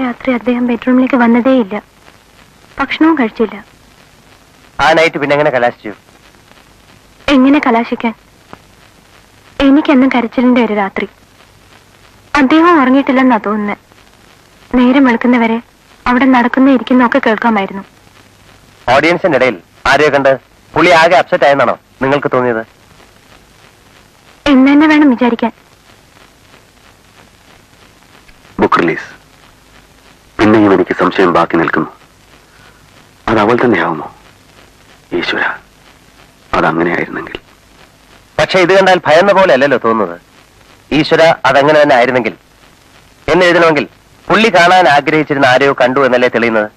രാത്രി അദ്ദേഹം ബെഡ്റൂമിലേക്ക് വന്നതേയില്ല. ഭക്ഷണവും കഴിച്ചില്ല. ആ നൈറ്റ് പിന്നെ എങ്ങനെ കലാശിച്ചു? എങ്ങനെ കലാശിക്കാൻ? എനിക്കെന്നും കരച്ചിലിന്റെ ഒരു രാത്രി. അദ്ദേഹം ഉറങ്ങിയിട്ടില്ലെന്നാ തോന്നുന്നത്. നേരം വെളുക്കുന്നവരെ അവിടെ നടക്കുന്ന ഇരിക്കുന്നൊക്കെ കേൾക്കാമായിരുന്നു. ഓഡിയൻസിന്റെ ഇടയിൽ ആരെയോ കണ്ട് പുള്ളി ആകെ അപ്സെറ്റ് ആയെന്നാണോ നിങ്ങൾക്ക് തോന്നിയത്? എന്ന് തന്നെ വേണം വിചാരിക്കാൻ. Book release. പിന്നെയും എനിക്ക് സംശയം ബാക്കി നിൽക്കുന്നു. അത് അവൾ തന്നെയാവുമോ? ഈശ്വര, അതങ്ങനെയായിരുന്നെങ്കിൽ. പക്ഷെ ഇത് കണ്ടാൽ ഭയന്ന പോലെ അല്ലല്ലോ തോന്നുന്നത്. ഈശ്വര, അതങ്ങനെ തന്നെ ആയിരുന്നെങ്കിൽ എന്ന് എഴുതണമെങ്കിൽ പുള്ളി കാണാൻ ആഗ്രഹിച്ചിരുന്ന ആരെയോ കണ്ടു എന്നല്ലേ തെളിയുന്നത്?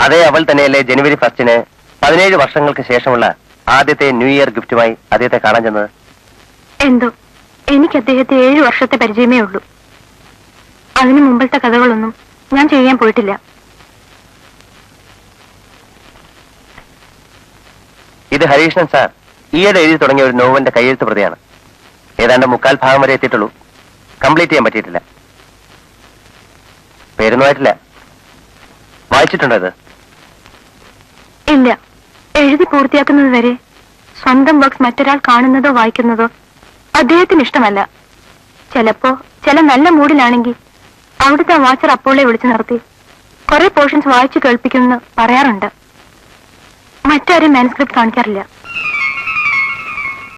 അതേ അവൾ തന്നെയല്ലേ ജനുവരി 1 17 വർഷങ്ങൾക്ക് ശേഷമുള്ള ആദ്യത്തെ ന്യൂ ഇയർ ഗിഫ്റ്റുമായി അദ്ദേഹത്തെ കാണാൻ ചെന്നത്? എന്തോ എനിക്ക് അദ്ദേഹത്തെ 7 വർഷത്തെ പരിചയമേ ഉള്ളൂ. അതിനു മുമ്പത്തെ കഥകളൊന്നും ഞാൻ ചെയ്യാൻ പോയിട്ടില്ല. ഇത് ഹരീഷ്ണൻ സാർ ഈയിടെ എഴുതി തുടങ്ങിയ ഒരു നോവലിന്റെ കയ്യെഴുത്ത് പ്രതിയാണ്. ഏതാണ്ട് 3/4 ഭാഗം വരെ എത്തിയിട്ടുള്ളൂ. കംപ്ലീറ്റ് ചെയ്യാൻ പറ്റിയിട്ടില്ല. പേരൊന്നും ആയിട്ടില്ല. വായിച്ചിട്ടുണ്ടോ ഇത്? ഇല്ല. എഴുതി പൂർത്തിയാക്കുന്നത് വരെ സ്വന്തം വർക്ക്സ് മറ്റൊരാൾ കാണുന്നതോ വായിക്കുന്നതോ അദ്ദേഹത്തിന് ഇഷ്ടമല്ല. ചിലപ്പോ ചില നല്ല മൂഡിലാണെങ്കിൽ അവിടുത്തെ വാച്ചർ അപ്പോളെ വിളിച്ചു നിർത്തി കുറെ പോർഷൻസ് വായിച്ചു കേൾപ്പിക്കുമെന്ന് പറയാറുണ്ട്. മറ്റാരും മാനുസ്ക്രിപ്റ്റ് കാണിക്കാറില്ല.